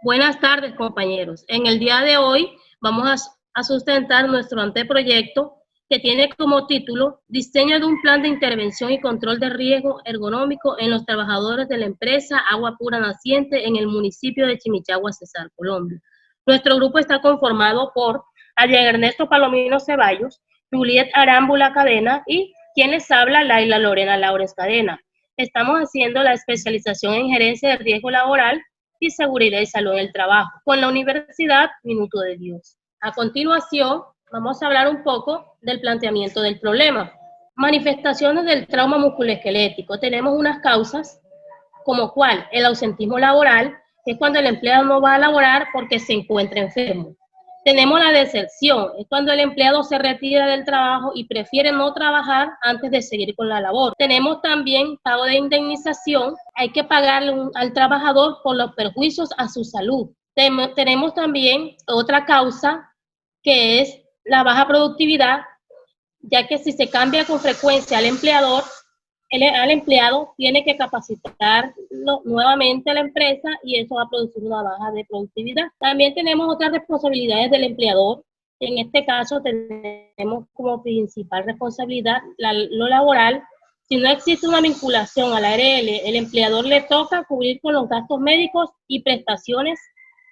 Buenas tardes, compañeros. En el día de hoy vamos a sustentar nuestro anteproyecto que tiene como título Diseño de un plan de intervención y control de riesgo ergonómico en los trabajadores de la empresa Agua Pura Naciente en el municipio de Chimichagua, Cesar, Colombia. Nuestro grupo está conformado por Adrián Ernesto Palomino Ceballos, Juliet Arámbula Cadena y quien les habla, Laila Lorena Laures Cadena. Estamos haciendo la especialización en gerencia de riesgo laboral y seguridad y salud en el trabajo con la Universidad Minuto de Dios. A continuación, vamos a hablar un poco del planteamiento del problema. Manifestaciones del trauma musculoesquelético. Tenemos unas causas como cuál, el ausentismo laboral, que es cuando el empleado no va a laborar porque se encuentra enfermo. Tenemos la deserción, es cuando el empleado se retira del trabajo y prefiere no trabajar antes de seguir con la labor. Tenemos también pago de indemnización, hay que pagarle al trabajador por los perjuicios a su salud. Tenemos también otra causa que es la baja productividad, ya que si se cambia con frecuencia al empleado tiene que capacitarlo nuevamente a la empresa y eso va a producir una baja de productividad. También tenemos otras responsabilidades del empleador. En este caso tenemos como principal responsabilidad lo laboral. Si no existe una vinculación a la ARL, el empleador le toca cubrir con los gastos médicos y prestaciones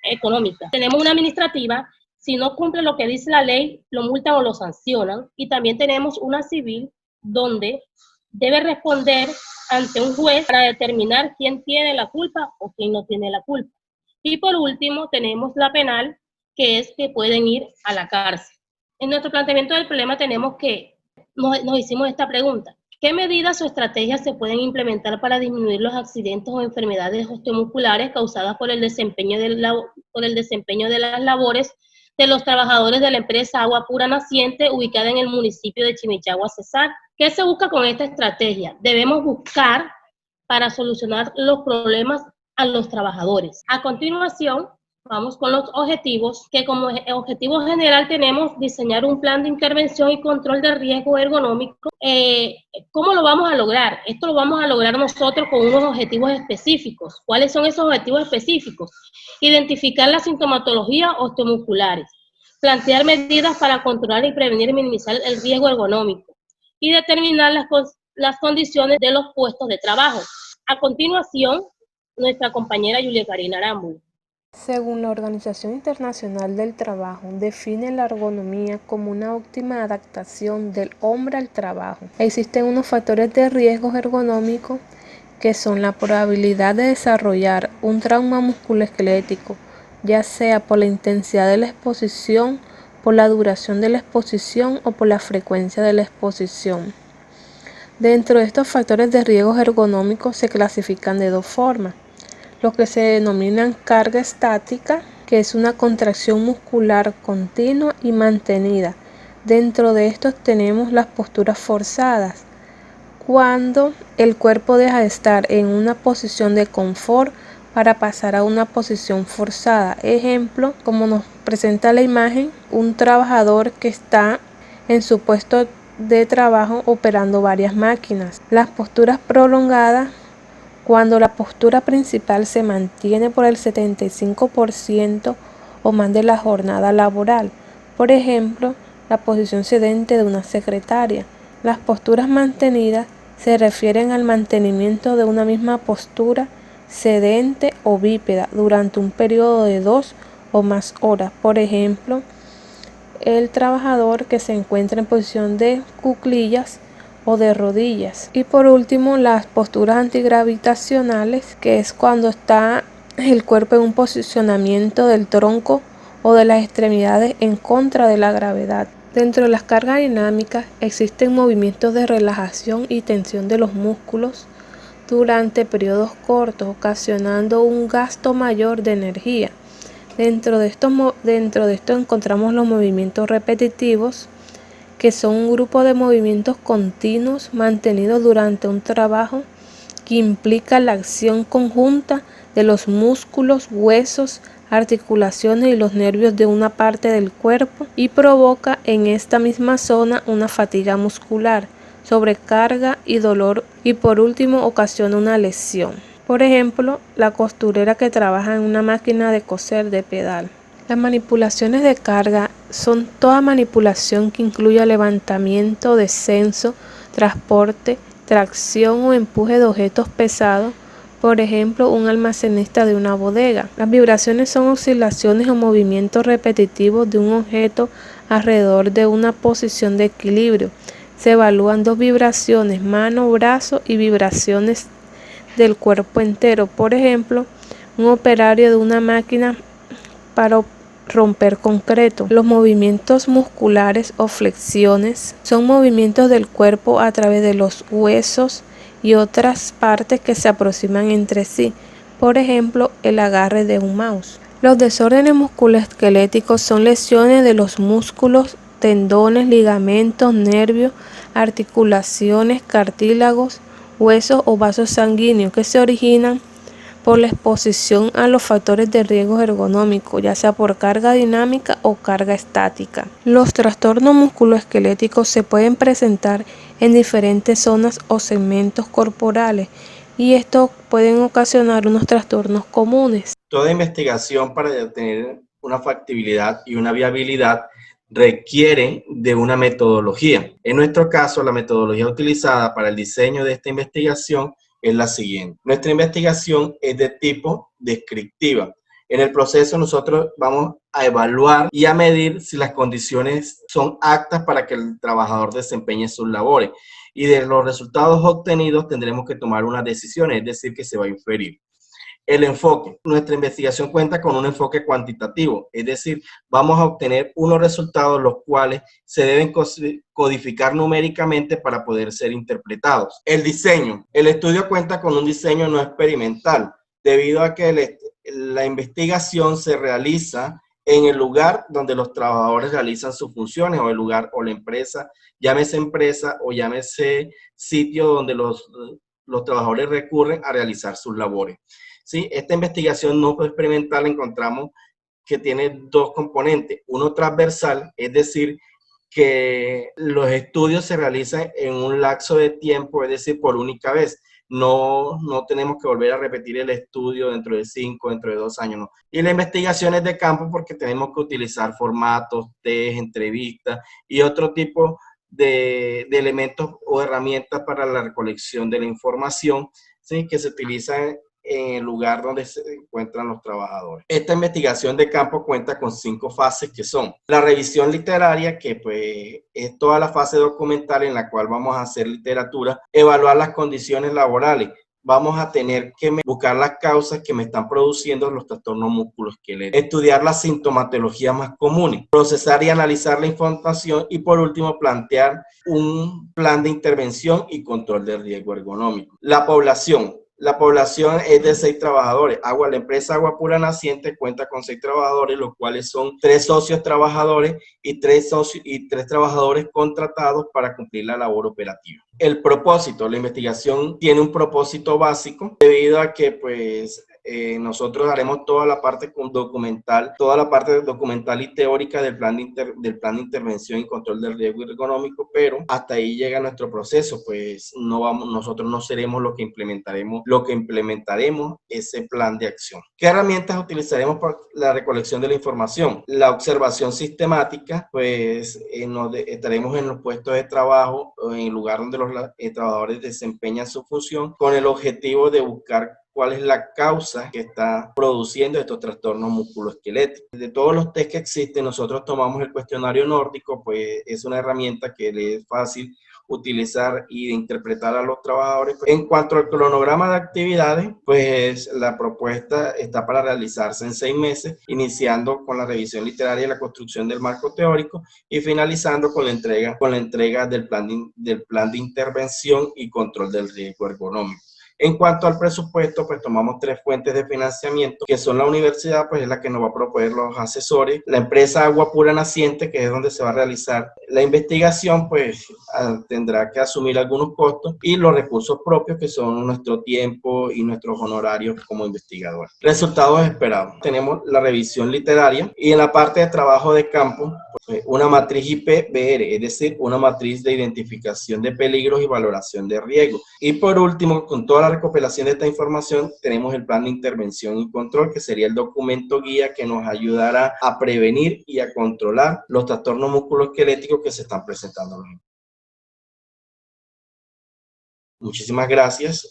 económicas. Tenemos una administrativa. Si no cumple lo que dice la ley, lo multan o lo sancionan. Y también tenemos una civil donde debe responder ante un juez para determinar quién tiene la culpa o quién no tiene la culpa. Y por último, tenemos la penal, que es que pueden ir a la cárcel. En nuestro planteamiento del problema nos hicimos esta pregunta. ¿Qué medidas o estrategias se pueden implementar para disminuir los accidentes o enfermedades osteomusculares causadas por el desempeño de las labores de los trabajadores de la empresa Agua Pura Naciente ubicada en el municipio de Chimichagua, Cesar? ¿Qué se busca con esta estrategia? Debemos buscar para solucionar los problemas a los trabajadores. A continuación, vamos con los objetivos, que como objetivo general tenemos diseñar un plan de intervención y control de riesgo ergonómico. ¿Cómo lo vamos a lograr? Esto lo vamos a lograr nosotros con unos objetivos específicos. ¿Cuáles son esos objetivos específicos? Identificar la sintomatología osteomusculares, plantear medidas para controlar y prevenir y minimizar el riesgo ergonómico y determinar las condiciones de los puestos de trabajo. A continuación, nuestra compañera Julia Karina Arámbula. Según la Organización Internacional del Trabajo, define la ergonomía como una óptima adaptación del hombre al trabajo. Existen unos factores de riesgo ergonómico que son la probabilidad de desarrollar un trauma musculoesquelético, ya sea por la intensidad de la exposición, por la duración de la exposición o por la frecuencia de la exposición. Dentro de estos factores de riesgo ergonómicos se clasifican de dos formas. Lo que se denominan carga estática, que es una contracción muscular continua y mantenida. Dentro de estos tenemos las posturas forzadas, cuando el cuerpo deja de estar en una posición de confort para pasar a una posición forzada. Ejemplo, como nos presenta la imagen, un trabajador que está en su puesto de trabajo operando varias máquinas. Las posturas prolongadas, cuando la postura principal se mantiene por el 75% o más de la jornada laboral. Por ejemplo, la posición sedente de una secretaria. Las posturas mantenidas se refieren al mantenimiento de una misma postura sedente o bípeda durante un periodo de 2 o más horas. Por ejemplo, el trabajador que se encuentra en posición de cuclillas o de rodillas. Y por último, las posturas antigravitacionales, que es cuando está el cuerpo en un posicionamiento del tronco o de las extremidades en contra de la gravedad. Dentro de las cargas dinámicas existen movimientos de relajación y tensión de los músculos durante periodos cortos, ocasionando un gasto mayor de energía. Dentro de esto encontramos los movimientos repetitivos, que son un grupo de movimientos continuos mantenidos durante un trabajo que implica la acción conjunta de los músculos, huesos, articulaciones y los nervios de una parte del cuerpo y provoca en esta misma zona una fatiga muscular, sobrecarga y dolor, y por último ocasiona una lesión. Por ejemplo, la costurera que trabaja en una máquina de coser de pedal. Las manipulaciones de carga son toda manipulación que incluya levantamiento, descenso, transporte, tracción o empuje de objetos pesados, por ejemplo, un almacenista de una bodega. Las vibraciones son oscilaciones o movimientos repetitivos de un objeto alrededor de una posición de equilibrio. Se evalúan 2 vibraciones, mano, brazo, y vibraciones del cuerpo entero. Por ejemplo, un operario de una máquina para romper concreto. Los movimientos musculares o flexiones son movimientos del cuerpo a través de los huesos y otras partes que se aproximan entre sí. Por ejemplo, el agarre de un mouse. Los desórdenes musculoesqueléticos son lesiones de los músculos, tendones, ligamentos, nervios, articulaciones, cartílagos, huesos o vasos sanguíneos que se originan por la exposición a los factores de riesgo ergonómico, ya sea por carga dinámica o carga estática. Los trastornos musculoesqueléticos se pueden presentar en diferentes zonas o segmentos corporales y estos pueden ocasionar unos trastornos comunes. Toda investigación para tener una factibilidad y una viabilidad requiere de una metodología. En nuestro caso, la metodología utilizada para el diseño de esta investigación es la siguiente. Nuestra investigación es de tipo descriptiva. En el proceso nosotros vamos a evaluar y a medir si las condiciones son aptas para que el trabajador desempeñe sus labores. Y de los resultados obtenidos tendremos que tomar unas decisiones, es decir, que se va a inferir. El enfoque. Nuestra investigación cuenta con un enfoque cuantitativo, es decir, vamos a obtener unos resultados los cuales se deben codificar numéricamente para poder ser interpretados. El diseño. El estudio cuenta con un diseño no experimental, debido a que la investigación se realiza en el lugar donde los trabajadores realizan sus funciones, o el lugar o la empresa o llámese sitio donde los trabajadores recurren a realizar sus labores. ¿Sí? Esta investigación no experimental encontramos que tiene 2 componentes. Uno transversal, es decir, que los estudios se realizan en un lapso de tiempo, es decir, por única vez. No tenemos que volver a repetir el estudio dentro de 5, dentro de 2 años, no. Y la investigación es de campo porque tenemos que utilizar formatos, test, entrevistas y otro tipo de elementos o herramientas para la recolección de la información, ¿sí? Que se utilizan en el lugar donde se encuentran los trabajadores. Esta investigación de campo cuenta con 5 fases, que son la revisión literaria, que pues es toda la fase documental en la cual vamos a hacer literatura, evaluar las condiciones laborales. Vamos a tener que buscar las causas que me están produciendo los trastornos musculoesqueléticos, estudiar las sintomatologías más comunes, procesar y analizar la información y por último plantear un plan de intervención y control del riesgo ergonómico. La población. La población es de 6 trabajadores. La empresa Agua Pura Naciente cuenta con 6 trabajadores, los cuales son 3 socios trabajadores y 3 trabajadores contratados para cumplir la labor operativa. El propósito, la investigación tiene un propósito básico debido a que pues nosotros haremos toda la parte documental, y teórica del plan de intervención y control del riesgo ergonómico, pero hasta ahí llega nuestro proceso, pues nosotros no seremos lo que implementaremos ese plan de acción. ¿Qué herramientas utilizaremos para la recolección de la información? La observación sistemática, pues estaremos en los puestos de trabajo o en el lugar donde los trabajadores desempeñan su función con el objetivo de buscar cuál es la causa que está produciendo estos trastornos musculoesqueléticos. De todos los test que existen, nosotros tomamos el cuestionario nórdico, pues es una herramienta que le es fácil utilizar y de interpretar a los trabajadores. En cuanto al cronograma de actividades, pues la propuesta está para realizarse en 6 meses, iniciando con la revisión literaria y la construcción del marco teórico y finalizando con la entrega del plan de intervención y control del riesgo ergonómico. En cuanto al presupuesto, pues tomamos 3 fuentes de financiamiento, que son la universidad, pues es la que nos va a proponer los asesores, la empresa Agua Pura Naciente, que es donde se va a realizar la investigación, pues tendrá que asumir algunos costos, y los recursos propios, que son nuestro tiempo y nuestros honorarios como investigadores. Resultados esperados. Tenemos la revisión literaria y en la parte de trabajo de campo, pues, una matriz IPBR, es decir, una matriz de identificación de peligros y valoración de riesgo. Y por último, con toda la recopilación de esta información, tenemos el plan de intervención y control, que sería el documento guía que nos ayudará a prevenir y a controlar los trastornos musculoesqueléticos que se están presentando. Muchísimas gracias.